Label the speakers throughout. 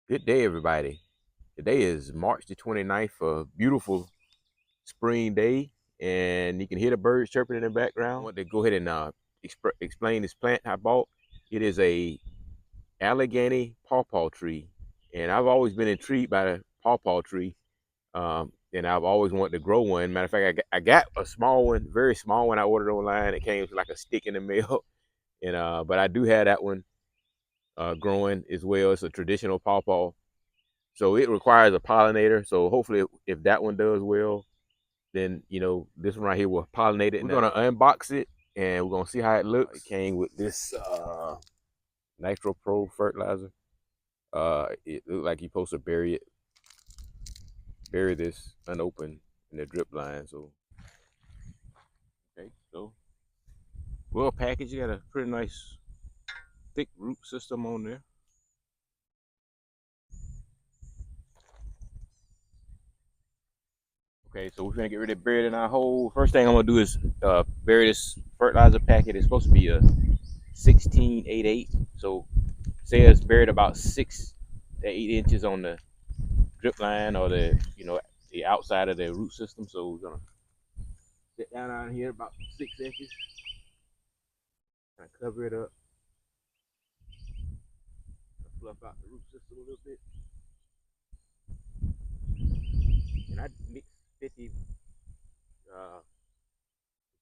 Speaker 1: Good day, everybody. Today is March the 29th, a beautiful spring day, and you can hear the birds chirping in the background. I want to go ahead and explain this plant I bought. It is a Allegheny pawpaw tree, and I've always been intrigued by the pawpaw tree, and I've always wanted to grow one. Matter of fact, I got a small one, very small one. I ordered online. It came with like a stick in the mail, and but I do have that one growing as well. It's a traditional pawpaw. So it requires a pollinator. So hopefully, if that one does well, then this one right here will pollinate it. We're gonna unbox it and we're gonna see how it looks. It came with this Nitro Pro fertilizer. It looked like you're supposed to bury this unopened in the drip line. So okay, so well packaged. You got a pretty nice thick root system on there. Okay, so we're gonna get ready to bury it in our hole. First thing I'm gonna do is bury this fertilizer packet. It's supposed to be a 1688. So say it's buried about 6 to 8 inches on the drip line or the outside of the root system. So we're gonna sit down on here about 6 inches, kind of cover it up, fluff out the root system a little bit, and I mix 50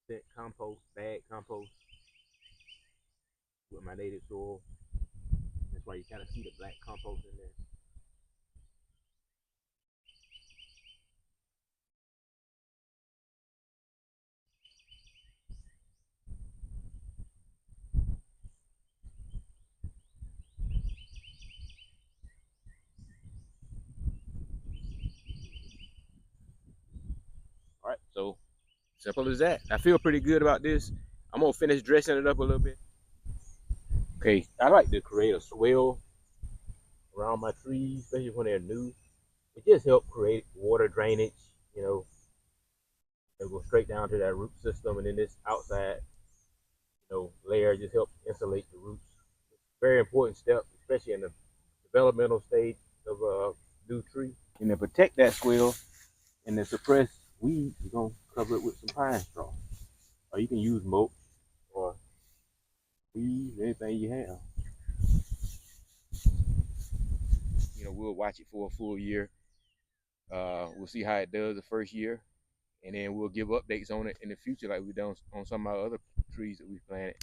Speaker 1: percent compost, bag compost, with my native soil. That's why you kind of see the black compost in there. All right, so simple as that. I feel pretty good about this. I'm gonna finish dressing it up a little bit. Okay, I like to create a swale around my trees, especially when they're new. It just helps create water drainage, you know, and go straight down to that root system, and then this outside, layer just helps insulate the roots. Very important step, especially in the developmental stage of a new tree. And to protect that swale and to suppress weeds, you're gonna cover it with some pine straw, or you can use mulch or weeds, anything you have. We'll watch it for a full year. We'll see how it does the first year, and then we'll give updates on it in the future, like we've done on some of our other trees that we planted.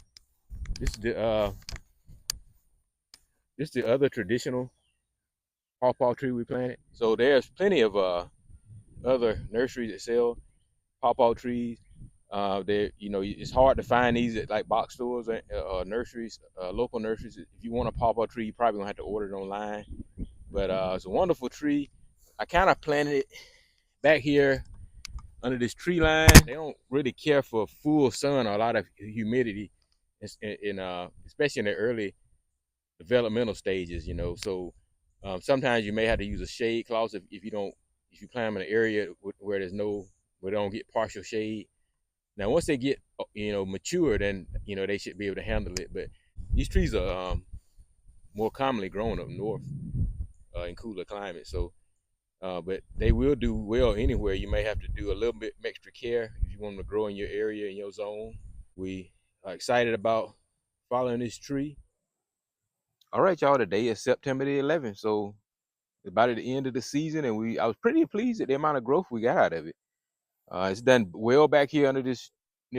Speaker 1: This is the other traditional pawpaw tree we planted. So there's plenty of other nurseries that sell pawpaw trees. It's hard to find these at like box stores or nurseries, local nurseries. If you want a pawpaw tree, you probably gonna have to order it online. But it's a wonderful tree. I kind of planted it back here under this tree line. They don't really care for full sun or a lot of humidity, especially in the early developmental stages. Sometimes you may have to use a shade cloth if you plant them in an area where where they don't get partial shade. Now, once they get mature, then they should be able to handle it. But these trees are more commonly grown up north in cooler climates. So, but they will do well anywhere. You may have to do a little bit extra care if you want them to grow in your area, in your zone. We are excited about following this tree. All right, y'all. Today is September the 11th, so it's about at the end of the season, and I was pretty pleased at the amount of growth we got out of it. It's done well back here near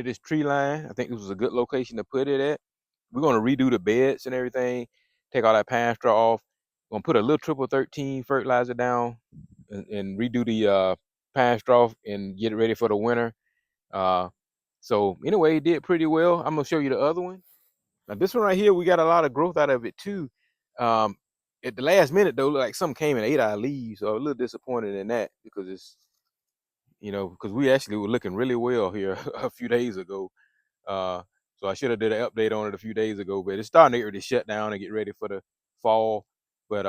Speaker 1: this tree line. I think this was a good location to put it at. We're gonna redo the beds and everything, take all that pine straw off. We're gonna put a little triple 13 fertilizer down and redo the pine straw and get it ready for the winter. Uh, so anyway, it did pretty well. I'm gonna show you the other one. Now this one right here, we got a lot of growth out of it too. Um, at the last minute though, like something came and ate our leaves, so I'm a little disappointed in that because because we actually were looking really well here a few days ago. Uh, so I should have did an update on it a few days ago, but it's starting to already shut down and get ready for the fall. But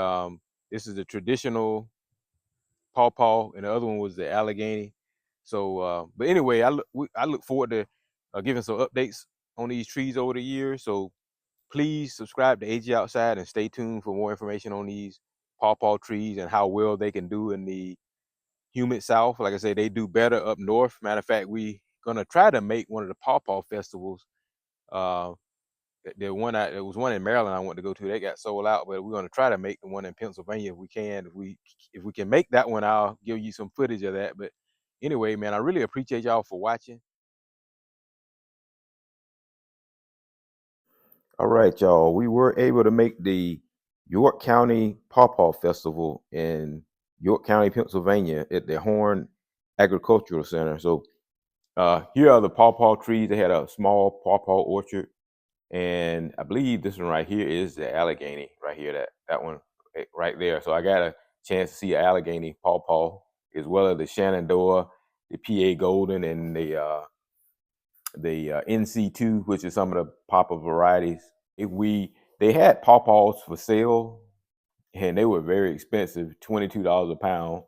Speaker 1: this is the traditional pawpaw, and the other one was the Allegheny. So, but anyway, I look forward to giving some updates on these trees over the years. So please subscribe to AG Outside and stay tuned for more information on these pawpaw trees and how well they can do in the humid South. Like I said, they do better up north. Matter of fact, we gonna try to make one of the pawpaw festivals. Uh, there was one in Maryland I want to go to. They got sold out, but we're gonna try to make the one in Pennsylvania if we can. If we can make that one, I'll give you some footage of that. But anyway, man, I really appreciate y'all for watching. All right, y'all. We were able to make the York County Pawpaw Festival in York County, Pennsylvania, at the Horn Agricultural Center. So here are the pawpaw trees. They had a small pawpaw orchard, and I believe this one right here is the Allegheny. Right here, that one right there. So I got a chance to see Allegheny pawpaw as well as the Shenandoah, the PA Golden, and the NC2, which is some of the pawpaw varieties. They had pawpaws for sale, and they were very expensive, $22 a pound.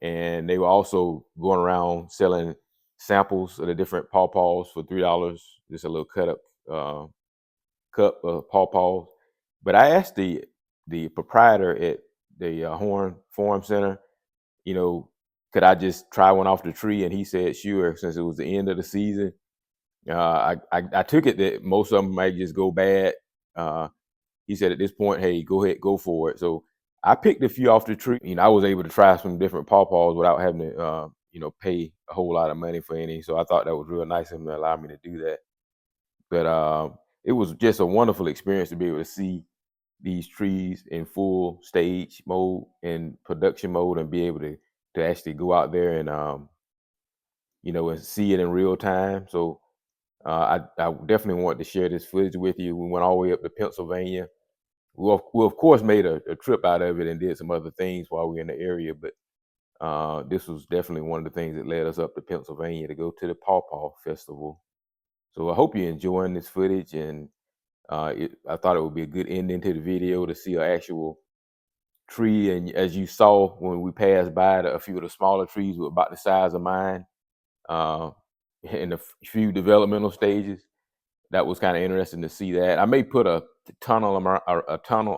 Speaker 1: And they were also going around selling samples of the different pawpaws for $3, just a little cut up cup of pawpaws. But I asked the proprietor at the Horn Farm Center, could I just try one off the tree? And he said, sure, since it was the end of the season. I took it that most of them might just go bad. He said at this point, hey, go ahead, go for it. So I picked a few off the tree. I was able to try some different pawpaws without having to, pay a whole lot of money for any. So I thought that was real nice of him to allow me to do that. But it was just a wonderful experience to be able to see these trees in full stage mode and production mode, and be able to actually go out there and and see it in real time. So I definitely want to share this footage with you. We went all the way up to Pennsylvania. We of course made a trip out of it and did some other things while we were in the area, but this was definitely one of the things that led us up to Pennsylvania to go to the Pawpaw Festival. So I hope you're enjoying this footage, and I thought it would be a good ending to the video to see an actual tree. And as you saw when we passed by, a few of the smaller trees were about the size of mine uh, in a few developmental stages. That was kind of interesting to see that. I may put a tunnel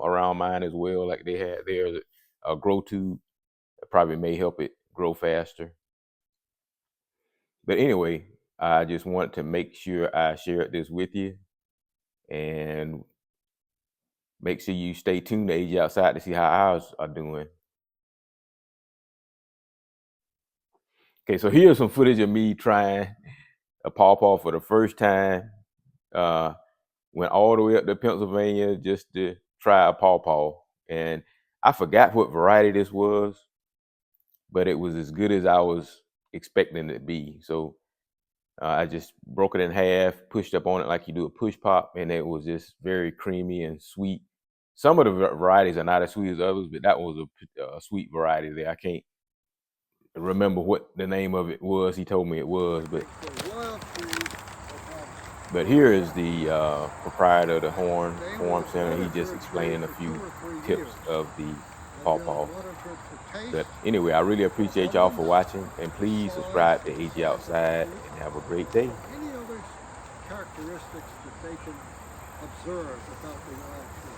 Speaker 1: around mine as well, like they had there, a grow tube. That probably may help it grow faster. But anyway, I just wanted to make sure I shared this with you, and make sure you stay tuned to AG Outside to see how ours are doing. Okay, so here's some footage of me trying a pawpaw for the first time. Went all the way up to Pennsylvania just to try a pawpaw, and I forgot what variety this was, but it was as good as I was expecting it to be. So I just broke it in half, pushed up on it like you do a push pop, and it was just very creamy and sweet. Some of the varieties are not as sweet as others, but that was a sweet variety there. I can't remember what the name of it was. He told me it was, but here is the proprietor of the Horn Farm Center. He just explaining a few tips of the pawpaw. But anyway, I really appreciate y'all for watching, and please subscribe to AG Outside, and have a great day.
Speaker 2: Any other characteristics that they can observe about the wild tree?